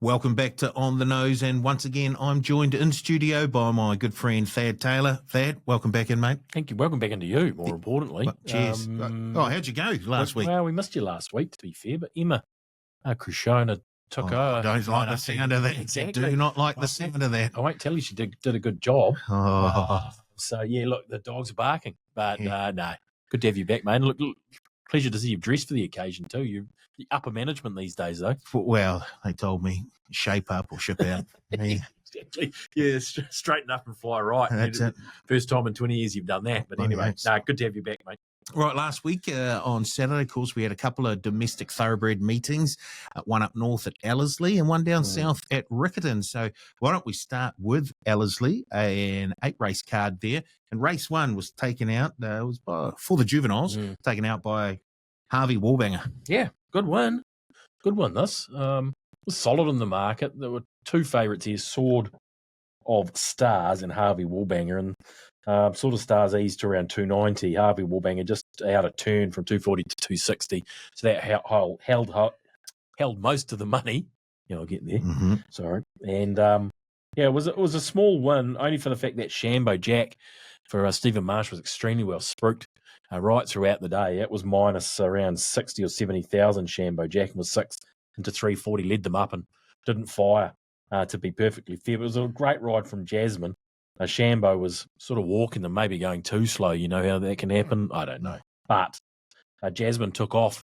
Welcome back to On the Nose, and once again, I'm joined in studio by my good friend Thad Taylor. Thad, welcome back in, mate. Thank you. Welcome back into you, more importantly. Cheers. How'd you go last week? Well, we missed you last week, to be fair, but Emma Krishona took over. I don't like the sound of that. Exactly. I do not like the sound of that. I won't tell you she did a good job. Oh. So, yeah, look, the dogs are barking, but no, good to have you back, mate. Look, pleasure to see you've dressed for the occasion too. You're the upper management these days, though. Well, they told me shape up or ship out. Exactly. Yeah, straighten up and fly right. That's it. First time in 20 years you've done that. But anyway, good to have you back, mate. Right, last week on Saturday, of course, we had a couple of domestic thoroughbred meetings, one up north at Ellerslie and one down south at Riccarton. So why don't we start with Ellerslie, an 8-race card there. And race 1 was taken out, for the juveniles, taken out by Harvey Warbanger. Yeah, good win. Good one, this. Was solid in the market. There were 2 favourites here, Sword of Stars and Harvey Warbanger. And Sword of Stars eased to around 290. Harvey Warbanger just out of turn from 240 to 260. So that held most of the money. I'll get there. Mm-hmm. Sorry. And, it was a small win, only for the fact that Shambo Jack for Stephen Marsh was extremely well spruiked right throughout the day. It was minus around 60 or 70,000 Shambo Jack and was 6 into 340, led them up and didn't fire, to be perfectly fair. But it was a great ride from Jasmine. Shambo was sort of walking them, maybe going too slow. You know how that can happen? I don't know. But Jasmine took off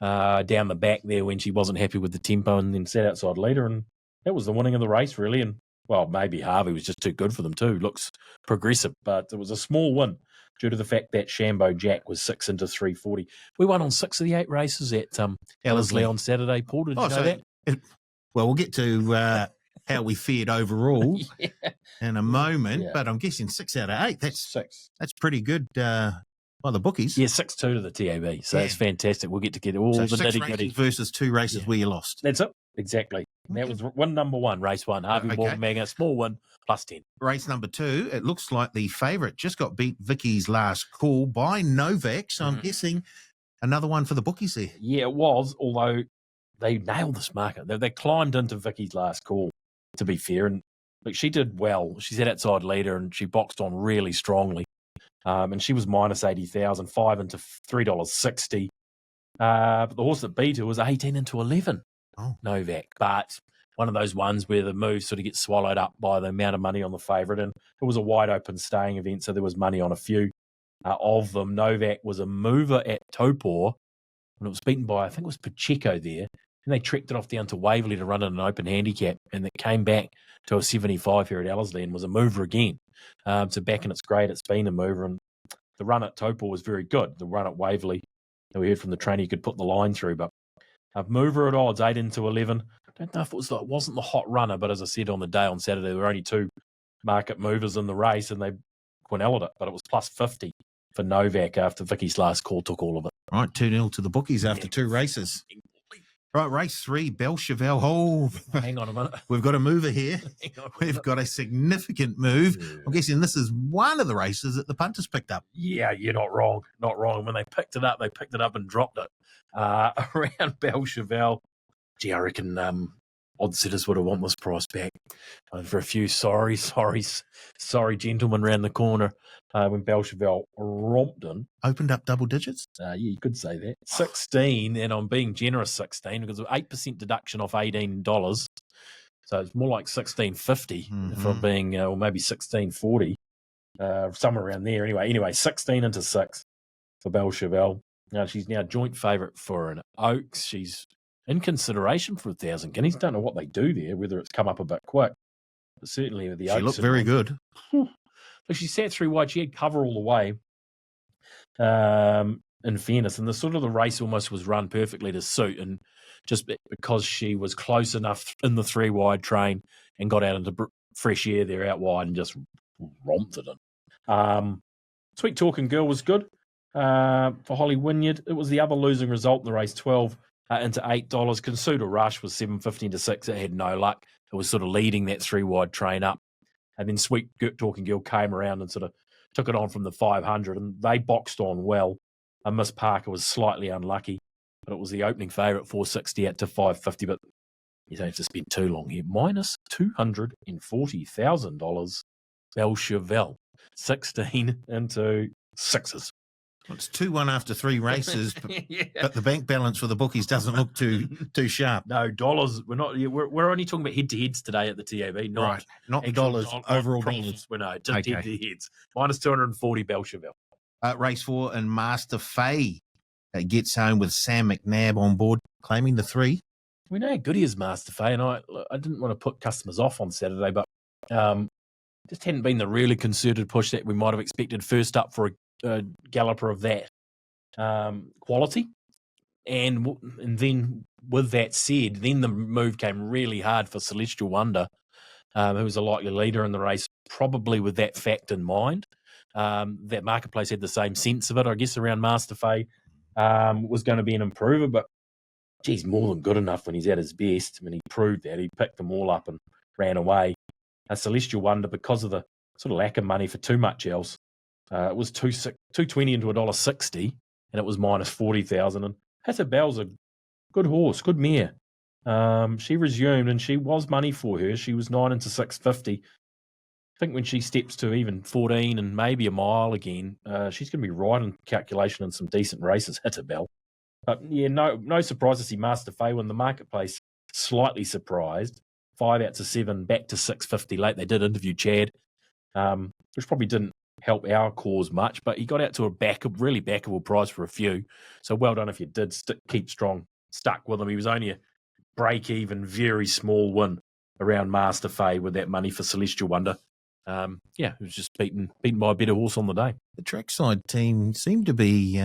down the back there when she wasn't happy with the tempo and then sat outside leader. And that was the winning of the race, really. And, well, maybe Harvey was just too good for them too. Looks progressive. But it was a small win due to the fact that Shambo Jack was 6 into 340. We won on 6 of the 8 races at Ellerslie on Saturday. Paul, did you know that? Well, we'll get to how we fared overall in a moment, but I'm guessing 6 out of 8. That's pretty good by the bookies. Yeah, 6-2 to the TAB. So that's fantastic. We'll get to get all the nitty-gritty. Versus 2 races where you lost. That's it. Exactly. And that was number 1, race 1. Harvey Warbanger, small one, plus 10. Race number 2, it looks like the favourite just got beat Vicky's Last Call by Novak. So I'm guessing another one for the bookies there. Yeah, it was, although they nailed this market. They climbed into Vicky's Last Call, to be fair. And look, she did well. She sat outside leader and she boxed on really strongly. And she was minus 80,000, 5 into $3.60. But the horse that beat her was 18 into 11. Novak. But one of those ones where the move sort of gets swallowed up by the amount of money on the favourite. And it was a wide open staying event, so there was money on a few of them. Novak was a mover at Topor when it was beaten by, I think it was Pacheco there. And they trekked it off down to Waverley to run in an open handicap. And it came back to a 75 here at Ellerslie and was a mover again. So back in its grade, it's been a mover. And the run at Topor was very good. The run at Waverley, we heard from the trainer, you could put the line through. But a mover at odds, 8 into 11. I don't know if it wasn't the hot runner, but as I said on the day on Saturday, there were only 2 market movers in the race and they quinelled it. But it was plus 50 for Novak after Vicky's Last Call took all of it. Right, 2-0 to the bookies after 2 races. Right, race 3, Belchevel. Oh, hang on a minute. We've got a mover here. We've got a significant move. Yeah. I'm guessing this is one of the races that the punters picked up. Yeah, you're not wrong. Not wrong. When they picked it up and dropped it. Around Belchevel. Gee, I reckon odd setters would have won this price back. For a few sorry gentlemen round the corner when Belchevel romped in. Opened up double digits? Yeah, you could say that. 16, and I'm being generous 16 because of 8% deduction off $18. So it's more like $16.50 from being, or maybe $16.40, somewhere around there. Anyway, 16 into 6 for Belchevel. Now she's now joint favourite for an Oaks. She's in consideration for 1,000 guineas. Don't know what they do there, whether it's come up a bit quick. But certainly with the Oaks. She looked very good. So she sat 3 wide. She had cover all the way, in fairness. And the race almost was run perfectly to suit. And just because she was close enough in the 3 wide train and got out into fresh air there out wide and just romped it in. Sweet Talking Girl was good. For Holly Wynyard, it was the other losing result in the race, 12 into $8. Consuda Rush was 7.50 to 6. It had no luck. It was sort of leading that 3 wide train up. And then Sweet Talking Girl came around and sort of took it on from the 500, and they boxed on well. Miss Parker was slightly unlucky, but it was the opening favourite, 460 out to 550. But You don't have to spend too long here. Minus $240,000. Belchevelle, 16 into sixes. Well, it's 2-1 after 3 races, Yeah. but the bank balance for the bookies doesn't look too sharp. No, dollars. We're only talking about head-to-heads today at the TAB, not Right, not actual dollars, not overall profits. dollars. Well, no, just Okay. head-to-heads. Minus 240 Belchevelle. Race 4 and Master Fay gets home with Sam McNabb on board, claiming the 3. We know how good he is, Master Fay, and I didn't want to put customers off on Saturday, but just hadn't been the really concerted push that we might have expected first up for a galloper of that quality. And then with that said, then the move came really hard for Celestial Wonder, who was a likely leader in the race, probably with that fact in mind. That marketplace had the same sense of it, I guess, around Master Fay was going to be an improver, but geez, more than good enough when he's at his best. I mean, he proved that. He picked them all up and ran away. Celestial Wonder, because of the sort of lack of money for too much else, it was $2.20 into $1.60, and it was minus 40,000. And Hitta Bell's a good horse, good mare. She resumed, and she was money for her. She was 9 into $6.50. I think when she steps to even 14 and maybe a mile again, she's going to be right in calculation in some decent races, Hitta Bell. But yeah, no surprise to see Master Fay win the marketplace. Slightly surprised. 5 out to 7, back to 6.50 late. They did interview Chad, which probably didn't help our cause much, but he got out to a really backable price for a few. So well done if you did keep strong, stuck with him. He was only a break-even, very small win around Master Fay with that money for Celestial Wonder. It was just beaten by a better horse on the day. The trackside team seemed to be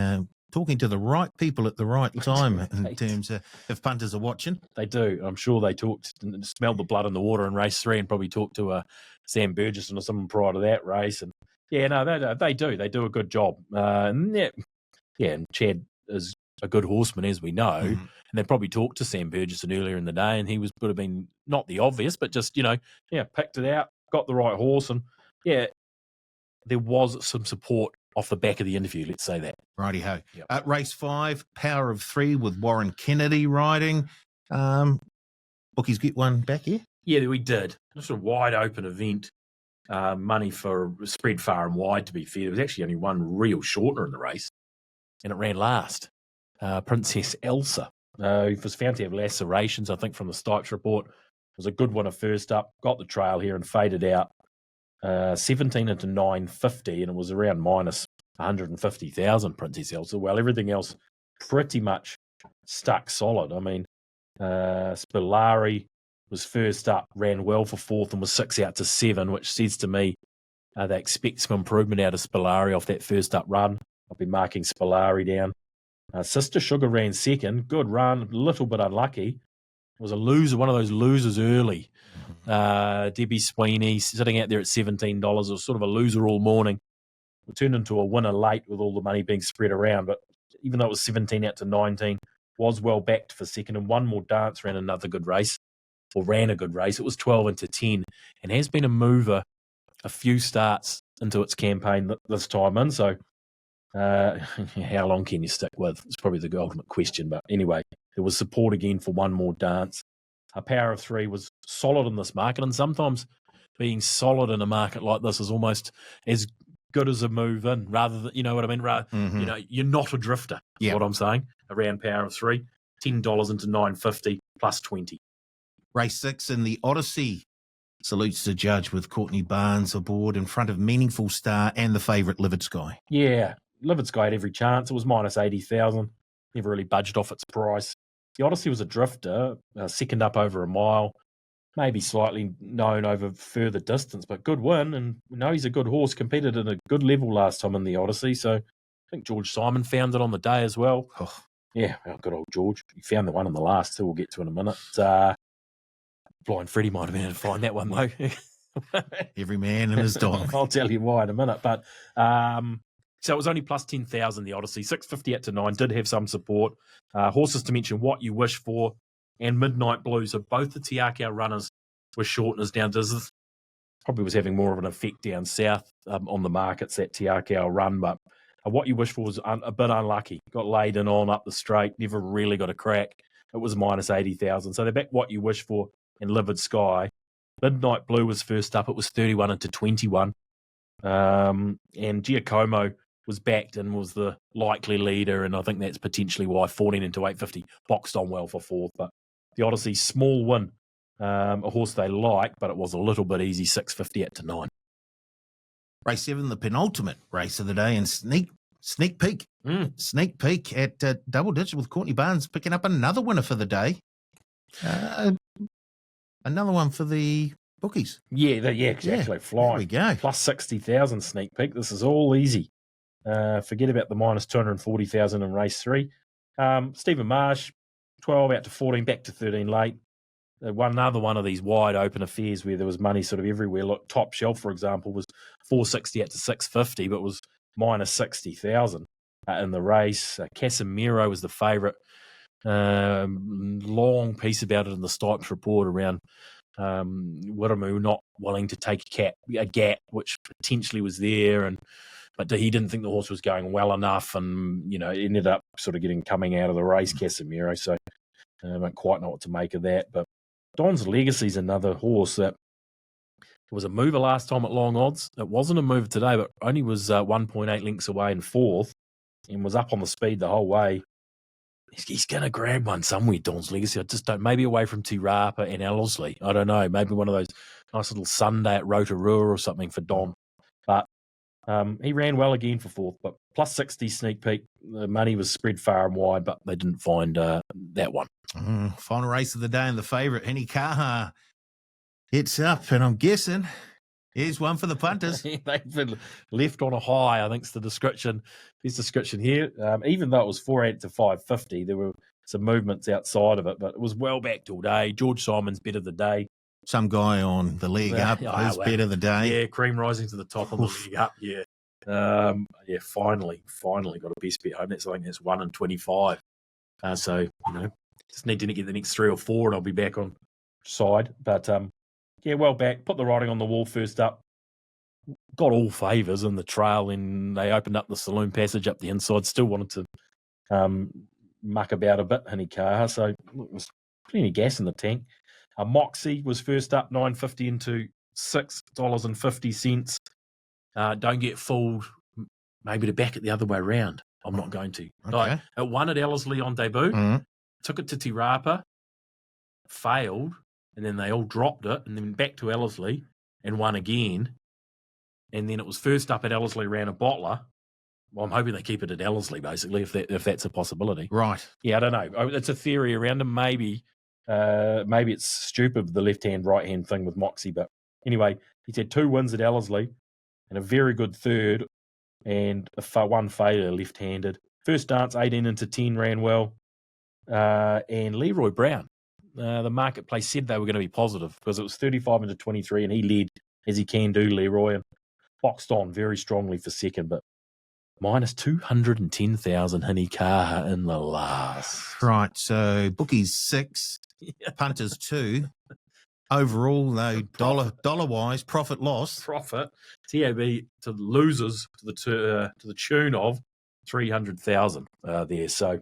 talking to the right people at the right time in terms of if punters are watching. They do. I'm sure they talked and smelled the blood in the water in race 3 and probably talked to Sam Burgess or someone prior to that race. And yeah, no, they do. They do a good job. And Chad is a good horseman, as we know. Mm. And they probably talked to Sam Burgess earlier in the day, and he would have been not the obvious, but just, picked it out, got the right horse. And there was some support off the back of the interview, let's say that. Righty-ho. Yep. Race 5, Power of 3 with Warren Kennedy riding. Bookies get one back here? Yeah, we did. Just a wide open event. Money for spread far and wide, to be fair. There was actually only one real shortener in the race, and it ran last. Princess Elsa, who was found to have lacerations, I think, from the Stipes report. It was a good winner first up, got the trail here and faded out. 17 into 9.50, and it was around minus 150,000, Princess Elsa. Well, everything else pretty much stuck solid. I mean, Spilari was first up, ran well for fourth, and was 6 out to 7, which says to me they expect some improvement out of Spilari off that first up run. I'll be marking Spilari down. Sister Sugar ran second. Good run, a little bit unlucky. It was a loser, one of those losers early. Debbie Sweeney sitting out there at $17. It was sort of a loser all morning. It turned into a winner late with all the money being spread around. But even though it was 17 out to 19, was well backed for second. And one more dance ran a good race. It was 12 into 10 and has been a mover a few starts into its campaign this time in. So how long can you stick with? It's probably the ultimate question. But anyway, there was support again for one more dance. A Power of 3 was solid in this market, and sometimes being solid in a market like this is almost as good as a move in, rather than, you know what I mean? You're not a drifter, is what I'm saying, around Power of 3. $10 into 9.50 plus 20. Race 6 in the Odyssey salutes the judge with Courtney Barnes aboard in front of Meaningful Star and the favourite Livid Sky. Yeah, Livid Sky had every chance. It was minus 80,000. Never really budged off its price. The Odyssey was a drifter, second up over a mile, maybe slightly known over further distance, but good win. And we know he's a good horse, competed at a good level last time in the Odyssey. So I think George Simon found it on the day as well. Oh. Yeah, well, good old George. He found the one in the last, too. We'll get to in a minute. Blind Freddie might have been able to find that one, though. Every man and his dog. I'll tell you why in a minute. But so it was only plus 10,000, the Odyssey. 6.50 out to 9, did have some support. Horses to mention, What You Wish For and Midnight Blue. So both the Te Akau runners were shorteners down. This probably was having more of an effect down south on the markets, that Te Akau run. But What You Wish For was a bit unlucky. Got laid in on up the straight, never really got a crack. it was minus 80,000. So they're back what you wish for in Livid Sky. Midnight Blue was first up. It was 31 into 21. And Giacomo was backed and was the likely leader, and I think that's potentially why 14 into 850 boxed on well for fourth. But the Odyssey, small win, a horse they like, but it was a little bit easy, 6.58 to 9. Race 7, the penultimate race of the day, and Sneak Peek. Sneak Peek at double digit with Courtney Barnes picking up another winner for the day. Another one for the bookies. Yeah, exactly. Yeah, flying. There we go. Plus 60,000 Sneak Peek. This is all easy. Forget about the minus 240,000 in race 3. Stephen Marsh, 12 out to 14, back to 13 late. Another one of these wide open affairs where there was money sort of everywhere. Look, Top Shelf, for example, was 460 out to 650, but was minus 60,000 in the race. Casemiro was the favourite. Long piece about it in the Stipes report around Wiremu not willing to take a gap, which potentially was there, but he didn't think the horse was going well enough, and ended up sort of coming out of the race, Casemiro. So I don't quite know what to make of that. But Don's Legacy is another horse that was a mover last time at long odds. It wasn't a mover today, but only was 1.8 lengths away in fourth, and was up on the speed the whole way. He's going to grab one somewhere, Don's Legacy. I just don't. Maybe away from Tirapa and Ellerslie. I don't know. Maybe one of those nice little Sunday at Rotorua or something for Don. But he ran well again for fourth. But plus 60 Sneak Peek. The money was spread far and wide, but they didn't find that one. Final race of the day, and the favourite, Henny Kaha, hits up, and I'm guessing here's one for the punters. They've been left on a high, I think is the description. His description here. Even though it was 4.8 to 5.50, there were some movements outside of it, but it was well backed all day. George Simon's bet of the day. Some guy on the league up is bet of the day. Yeah, cream rising to the top of the league up. Yeah. Finally got a best bet home. I think that's 1 in 25. So, just need to get the next 3 or 4 and I'll be back on side. But, well back. Put the writing on the wall first up. Got all favours in the trail, and they opened up the saloon passage up the inside. Still wanted to muck about a bit, Henny Kaha. So, it was plenty of gas in the tank. Moxie was first up, $9.50 into $6.50. Don't get fooled, maybe to back it the other way around. I'm not going to. Okay. It won at Ellerslie on debut, took it to Tirapa, failed, and then they all dropped it, and then back to Ellerslie and won again. And then it was first up at Ellerslie, ran a bottler. Well, I'm hoping they keep it at Ellerslie, basically, if that's a possibility. Right. Yeah, I don't know. It's a theory around them. Maybe it's stupid, the left-hand, right-hand thing with Moxie. But anyway, he's had 2 wins at Ellerslie and a very good third and one failure left-handed. First dance, 18 into 10, ran well. And Leroy Brown, the marketplace said they were going to be positive because it was 35 into 23 and he led as he can do, Leroy, and boxed on very strongly for second, but minus 210,000 Henny Kaha in the last. Right, so bookies 6, punters 2. Overall, though, dollar-wise, profit loss. Profit, TAB to losers to the tune of 300,000 there. So,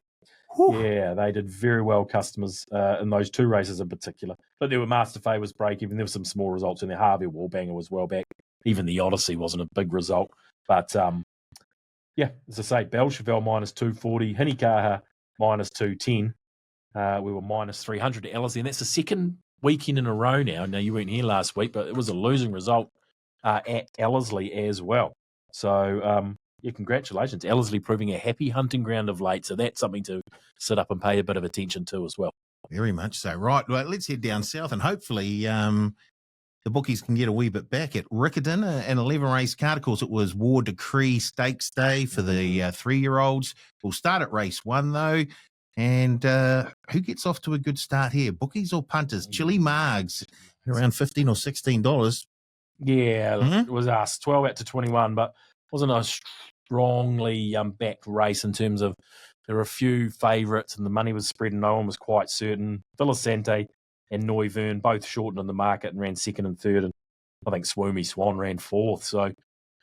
yeah, they did very well, customers, in those 2 races in particular. But there were Master Favours break even. There were some small results in there. Harvey Wallbanger was well back. Even the Odyssey wasn't a big result. But, as I say, Belchevelle minus 240, Henny Kaha minus 210. We were minus 300 at Ellerslie, and that's the second weekend in a row now. Now, you weren't here last week, but it was a losing result at Ellerslie as well. So, congratulations. Ellerslie proving a happy hunting ground of late, so that's something to sit up and pay a bit of attention to as well. Very much so. Right, well, let's head down south, and hopefully the bookies can get a wee bit back at Riccarton, an 11-race card. Of course, it was War Decree Stakes Day for the 3-year-olds. We'll start at race 1, though. And who gets off to a good start here, bookies or punters? Chili Margs, around $15 or $16. Yeah, It was us, 12 out to 21, but wasn't a strongly backed race in terms of there were a few favourites and the money was spread and no one was quite certain. Villasante and Noivern both shortened in the market and ran second and third, and I think Swoomy Swan ran fourth. So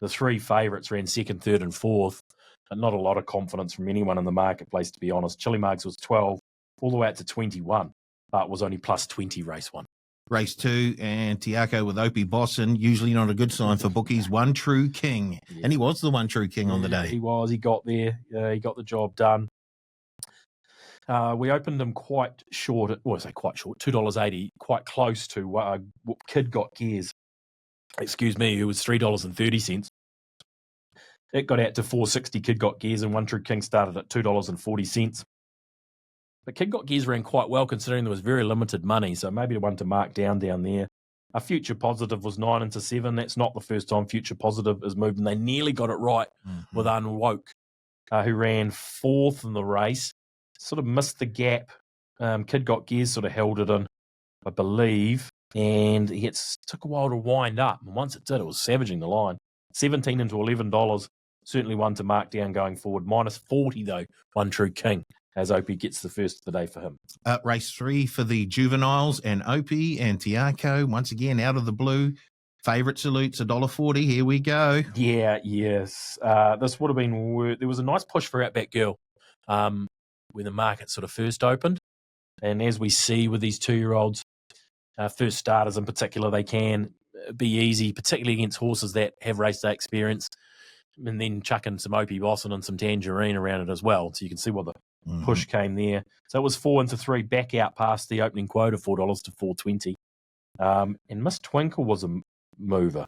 the 3 favourites ran second, third and fourth, but not a lot of confidence from anyone in the marketplace, to be honest. Chili Margs was 12 all the way out to 21, but was only plus 20 race 1. Race 2, and Tiako with Opie Bosson, usually not a good sign for bookies. One True King. Yeah. And he was the One True King on the day. He was. He got there. He got the job done. We opened him quite short. I say quite short, $2.80, quite close to Kid Got Gears. Excuse me, it was $3.30. It got out to $4.60. Kid Got Gears, and One True King started at $2.40. But Kid Got Gears ran quite well considering there was very limited money, so maybe the one to mark down there. A Future Positive was 9 into 7. That's not the first time Future Positive has moved, and they nearly got it right with Unwoke, who ran 4th in the race. Sort of missed the gap. Kid Got Gears sort of held it in, I believe, and it took a while to wind up. And once it did, it was savaging the line. 17 into $11. Certainly one to mark down going forward. Minus 40, though, One True King, as Opie gets the first of the day for him. Race 3 for the juveniles, and Opie and Tiako, once again, out of the blue. Favourite salutes, $1.40. Here we go. Yeah, yes. This would have been... There was a nice push for Outback Girl when the market sort of first opened. And as we see with these 2-year-olds, first starters in particular, they can be easy, particularly against horses that have race day experience, and then chucking some Opie Bosson and some Tangerine around it as well. So you can see what the push came there. So it was 4 into 3, back out past the opening quote of $4 to $4.20. And Miss Twinkle was a mover,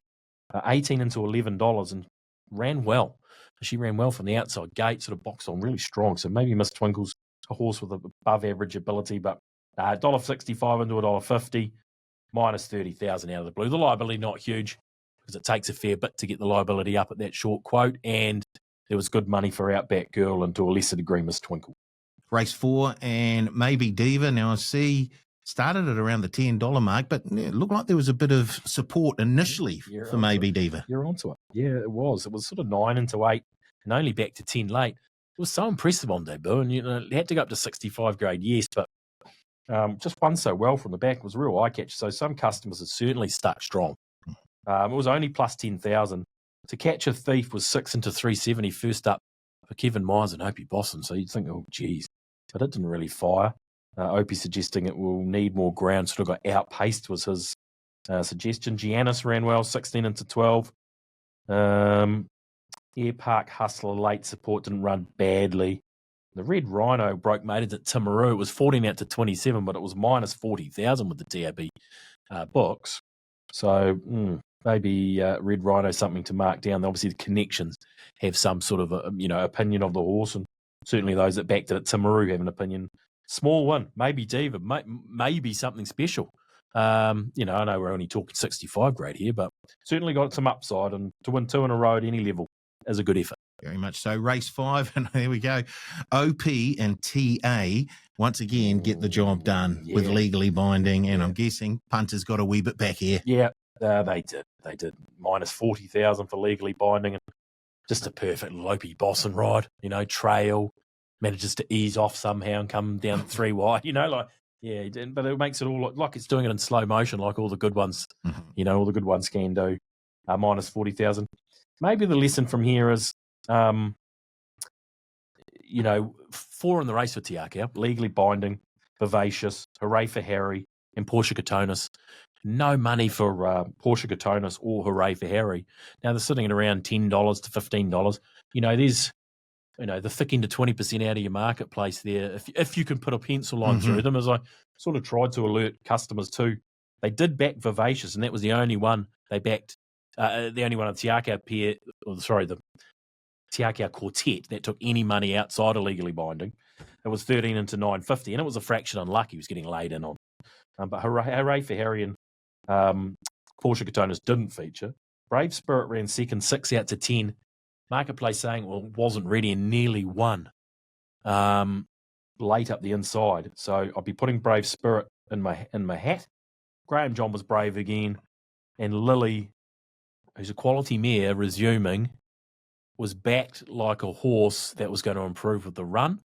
18 into $11, and ran well. She ran well from the outside gate, sort of boxed on really strong. So maybe Miss Twinkle's a horse with above average ability, but $1.65 into $1.50, minus 30,000 out of the blue. The liability not huge because it takes a fair bit to get the liability up at that short quote, and there was good money for Outback Girl and to a lesser degree Miss Twinkle. Race 4 and Maybe Diva. Now I see started at around the $10 mark, but it looked like there was a bit of support initially for Maybe Diva. You're onto it. Yeah, it was. It was sort of 9 into 8 and only back to 10 late. It was so impressive on debut, and it had to go up to 65 grade, yes, but just won so well from the back. It was a real eye catch. So some customers have certainly stuck strong. It was only plus 10,000. To Catch a Thief was 6 into 370 first up for Kevin Myers and Opie Bosson. So you'd think, oh, geez. But it didn't really fire. Opie suggesting it will need more ground. Sort of got outpaced was his suggestion. Giannis ran well, 16 into 12. Air Park Hustler late support didn't run badly. The Red Rhino broke maidens at Timaru. It was 14 out to 27, but it was minus 40,000 with the TAB books. So maybe Red Rhino something to mark down. Obviously, the connections have some sort of opinion of the horse, and certainly those that backed it at Timaru have an opinion. Small one, Maybe Diva, maybe something special. I know we're only talking 65 grade here, but certainly got some upside, and to win 2 in a row at any level is a good effort. Very much so. Race 5, and there we go. OP and TA once again get the job done with Legally Binding, and I'm guessing punters got a wee bit back here. Yeah, they did. They did. Minus 40,000 for Legally Binding, and just a perfect Opie Bosson ride. Trail manages to ease off somehow and come down 3 wide. But it makes it all look like it's doing it in slow motion, like all the good ones. All the good ones can do. Minus 40,000. Maybe the lesson from here is, 4 in the race for Tiako, Legally Binding, Vivacious, Hooray for Harry, and Portia Katonis. No money for Portia Katonis or Hooray for Harry. Now they're sitting at around $10 to $15. There's, the thick end to 20% out of your marketplace there. If you can put a pencil line through them, as I sort of tried to alert customers to, they did back Vivacious, and that was the only one they backed. The only one of the the Tiako Quartet that took any money outside of Legally Binding. It was 13 into 950, and it was a fraction unlucky. He was getting laid in on. But Hooray for Harry and Portia Katonis didn't feature. Brave Spirit ran second, 6 out to 10. Marketplace saying, wasn't ready and nearly won late up the inside. So I'll be putting Brave Spirit in my hat. Graham John was brave again, and Lily, who's a quality mare, resuming, was backed like a horse that was going to improve with the run.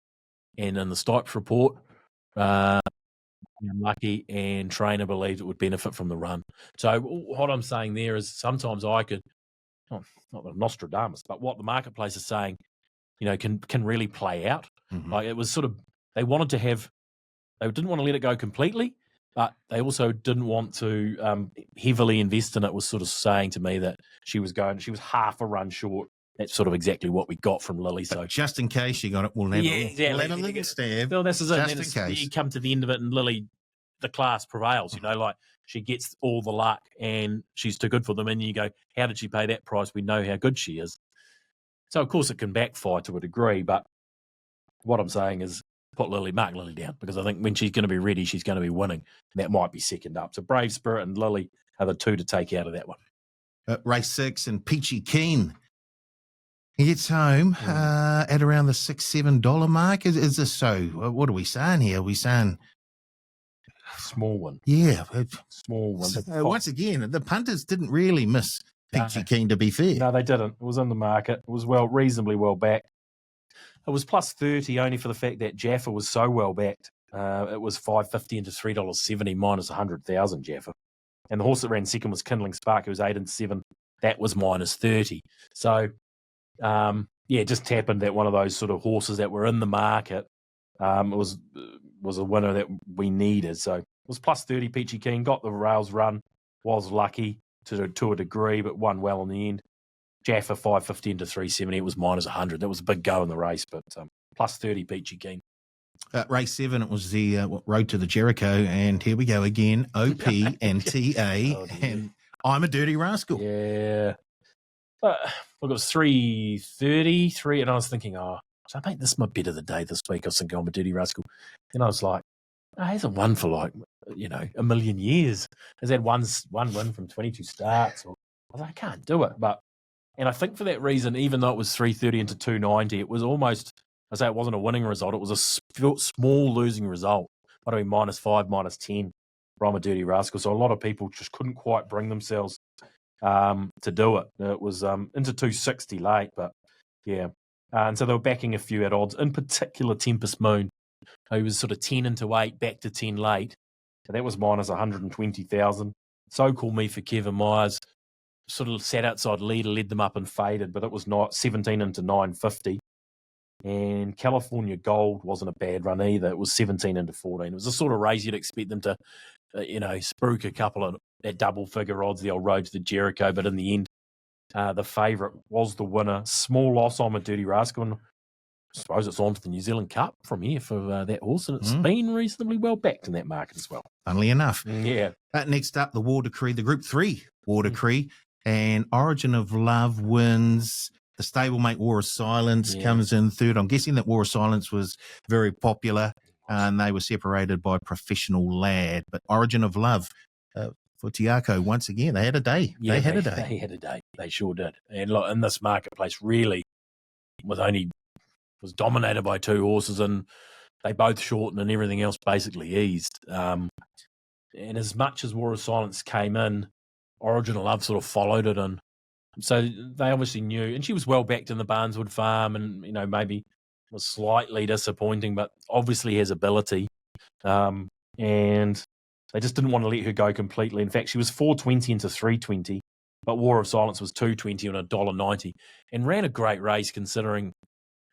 And in the Stipes report, Lucky and Trainer believed it would benefit from the run. So what I'm saying there is sometimes I could, not the Nostradamus, but what the marketplace is saying, can really play out. Like it was sort of, they wanted to have They didn't want to let it go completely, but they also didn't want to heavily invest in it. Was sort of saying to me that she was half a run short. That's sort of exactly what we got from Lily. So just in case you got it, we'll have exactly. we'll have a little stab. Well, this is just it. in case. You come to the end of it, and Lily, the class prevails. Like she gets all the luck, and she's too good for them. And you go, how did she pay that price? We know how good she is. So of course it can backfire to a degree, but what I'm saying is mark Lily down, because I think when she's going to be ready, she's going to be winning. That might be second up. So Brave Spirit and Lily are the two to take out of that one. Race 6 and Peachy Keen. He gets home at around the $6-7 mark. Is this so? What are we saying here? Are we saying small one? Yeah, small one. Once again, the punters didn't really miss Peachy Keen, to be fair. No, they didn't. It was in the market. It was reasonably well backed. It was plus 30 only for the fact that Jaffa was so well backed. It was $5.50 into $3.70 minus 100,000 Jaffa. And the horse that ran second was Kindling Spark, who was 8 and 7. That was minus 30. So, just happened that one of those sort of horses that were in the market was a winner that we needed. So it was plus 30. Peachy Keen got the rails run, was lucky to a degree, but won well in the end. Jaffa 5.50 into 3.70. It was minus 100. That was a big go in the race, but plus 30 Peachy Keen. Race 7, it was the Road to the Jericho, and here we go again. OP and TA, and I'm a Dirty Rascal. Yeah. Look, it was 3.33, and I was thinking, I think this might be better the day this week. I was thinking, I'm a Dirty Rascal. And I was like, he hasn't won for a million years. Has had one win from 22 starts. I was like, I can't do it. And I think for that reason, even though it was 3.30 into 2.90, it was almost, it wasn't a winning result. It was a small losing result. Might have been -5, -10 for I'm a Dirty Rascal. So a lot of people just couldn't quite bring themselves to do it. It was into 2.60 late, but yeah. And so they were backing a few at odds, in particular Tempest Moon, who was sort of 10 into 8, back to 10 late. So that was minus 120,000. So Call Me for Kevin Myers. Sort of sat outside leader, led them up and faded, but it was not 17 into 9.50. And California Gold wasn't a bad run either. It was 17 into 14. It was the sort of race you'd expect them to, spruik a couple of at double figure odds, the old Road to the Jericho. But in the end, the favourite was the winner. Small loss on a Dirty Rascal. And I suppose it's on to the New Zealand Cup from here for that horse. And it's been reasonably well backed in that market as well. Funnily enough. Yeah. Next up, the War Decree, the Group 3 War Decree. And Origin of Love wins. The stablemate War of Silence comes in third. I'm guessing that War of Silence was very popular, and they were separated by Professional Lad. But Origin of Love for Tiako, once again, they had a day. Yeah, they had a day. They sure did. And look, in this marketplace, really was dominated by two horses, and they both shortened, and everything else basically eased. And as much as War of Silence came in, Origin of Love sort of followed it, and so they obviously knew, and she was well backed in the Barneswood Farm, and maybe was slightly disappointing, but obviously has ability, and they just didn't want to let her go completely. In fact, she was 4.20 into 3.20, but War of Silence was 2.20 on $1.90, and ran a great race considering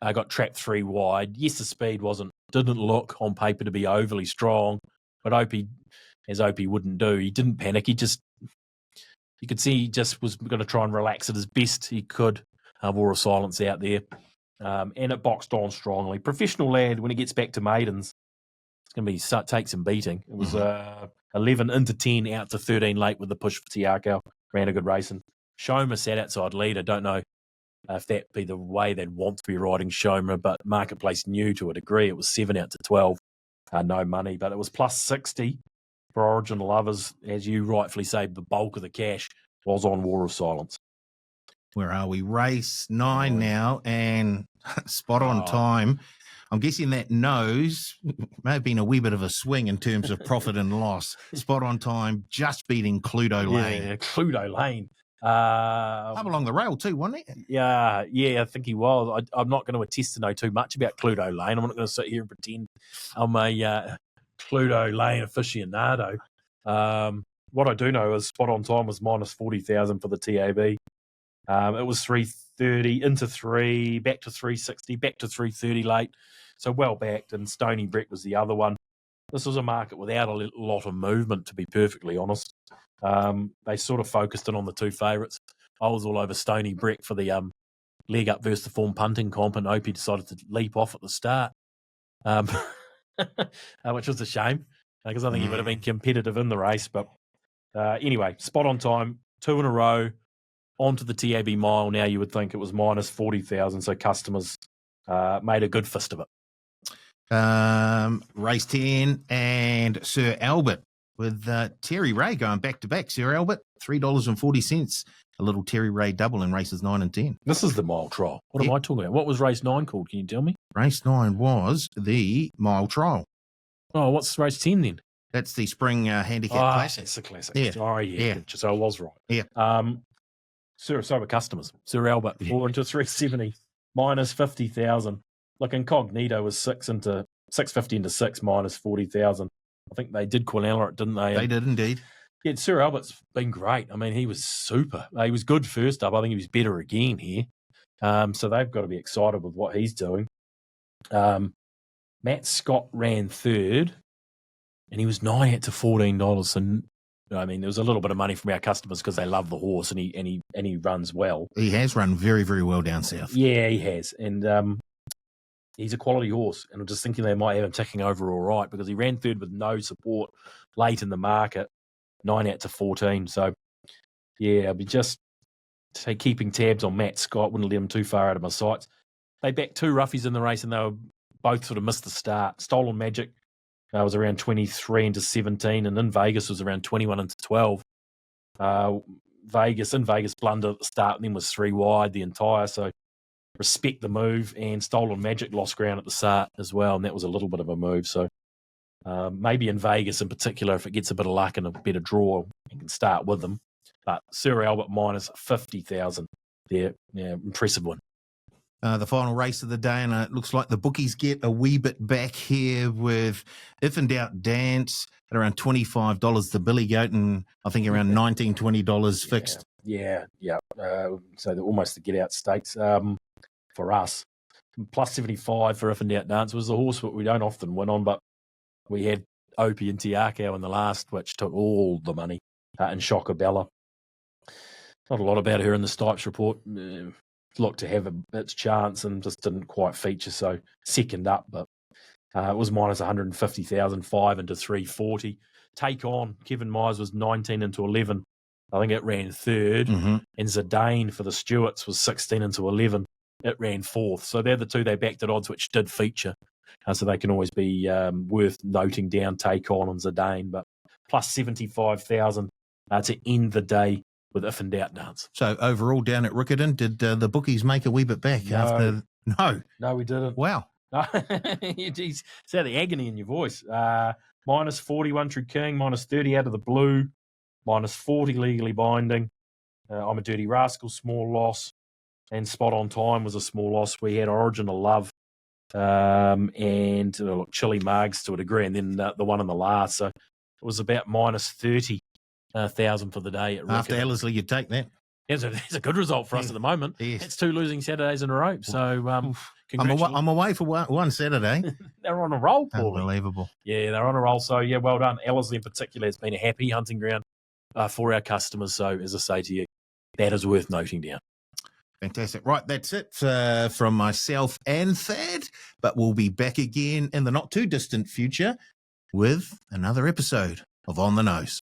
got trapped 3 wide. Yes, the speed didn't look on paper to be overly strong, but Opie wouldn't do. He didn't panic. You could see he just was going to try and relax it as best he could. War of Silence out there. And it boxed on strongly. Professional Lad, when he gets back to maidens, it's going to take some beating. It was 11 into 10 out to 13 late with the push for Tiako. Ran a good race. And Shoma sat outside leader. Don't know if that be the way they'd want to be riding Shoma, but Marketplace knew to a degree. It was 7 out to 12. No money, but it was plus 60. For Origin Lovers, as you rightfully say, the bulk of the cash was on War of Silence. Where are we? Race 9 now, and spot on time. I'm guessing that nose may have been a wee bit of a swing in terms of profit and loss. Spot on time, just beating Cluedo Lane. Yeah, Cluedo Lane. Up along the rail too, wasn't he? Yeah, I think he was. I'm not going to attest to know too much about Cluedo Lane. I'm not going to sit here and pretend I'm a Cluedo Lane aficionado. What I do know is spot on time was minus 40,000 for the TAB. It was 3.30 into 3, back to 3.60, back to 3.30 late. So well backed, and Stony Brett was the other one. this was a market without a lot of movement, to be perfectly honest. They sort of focused in on the two favourites. I was all over Stony Breck for the leg up versus the form punting comp, and Opie decided to leap off at the start, which was a shame because I think he would have been competitive in the race. But anyway, spot on time, 2 in a row, onto the TAB mile. Now you would think it was minus 40,000, so customers made a good fist of it. Race 10 and Sir Albert with Terry Ray going back to back. Sir Albert, $3.40. A little Terry Ray double in races 9 and 10. This is the mile trial. What am I talking about? What was race 9 called? Can you tell me? Race 9 was the mile trial. Oh, what's race 10 then? That's the spring handicap classic. It's a classic. Yeah. Oh, yeah. So I was right. Yeah. Sir customers. Sir Albert, 4 into 370, minus 50,000. Look, Incognito was 650 into 6, minus 40,000. I think they did Quinella it, didn't they? They did indeed. Yeah, Sir Albert's been great. I mean, he was super. He was good first up. I think he was better again here. So they've got to be excited with what he's doing. Matt Scott ran third, and he was 9 out to $14. And I mean, there was a little bit of money from our customers because they love the horse, and he runs well. He has run very, very well down south. Yeah, he has, and he's a quality horse. And I'm just thinking they might have him ticking over all right because he ran third with no support late in the market. 9 out to 14. So, yeah, I'll be just keeping tabs on Matt Scott. Wouldn't let him too far out of my sights. They backed 2 roughies in the race, and they were both sort of missed the start. Stolen Magic was around 23 into 17, and in Vegas was around 21 into 12. Vegas blundered at the start, and then was 3 wide the entire. So, respect the move. And Stolen Magic lost ground at the start as well, and that was a little bit of a move. So, maybe in Vegas in particular, if it gets a bit of luck and a better draw, you can start with them. But Sir Albert minus 50,000 there. Yeah, impressive one. The final race of the day, and it looks like the bookies get a wee bit back here with If in Doubt Dance at around $25, the Billy Goat, and I think around $19, $20 fixed. Yeah. So they're almost the get out stakes for us. Plus 75 for If in Doubt Dance was the horse that we don't often win on, but we had Opie and Tiakau in the last, which took all the money, and Shockabella. Not a lot about her in the Stipes report. Looked to have its chance and just didn't quite feature, so second up, but it was minus 150,000, 5 into 340. Take On, Kevin Myers was 19 into 11. I think it ran third. Mm-hmm. And Zidane for the Stewarts was 16 into 11. It ran fourth. So they're the two they backed at odds, which did feature. So they can always be worth noting down, Take On and Zidane, but plus 75,000 to end the day with If in Doubt Dance. So overall down at Riccarton, did the bookies make a wee bit back? No. No, we didn't. Wow. Jeez, it's out the agony in your voice. Minus 41 True King, minus 30 Out of the Blue, minus 40 Legally Binding. I'm a Dirty Rascal, small loss. And Spot on Time was a small loss. We had Original Love and Chili Margs to a degree, and then the one in the last. So it was about minus 30,000 for the day. After Ellerslie, you'd take that. It's a good result for us at the moment. Yes. It's 2 losing Saturdays in a row. So I'm away for one Saturday. They're on a roll, Paulie. Unbelievable. Yeah, they're on a roll. So, yeah, well done. Ellerslie in particular has been a happy hunting ground for our customers. So, as I say to you, that is worth noting down. Fantastic. Right, that's it from myself and Thad. But we'll be back again in the not too distant future with another episode of On the Nose.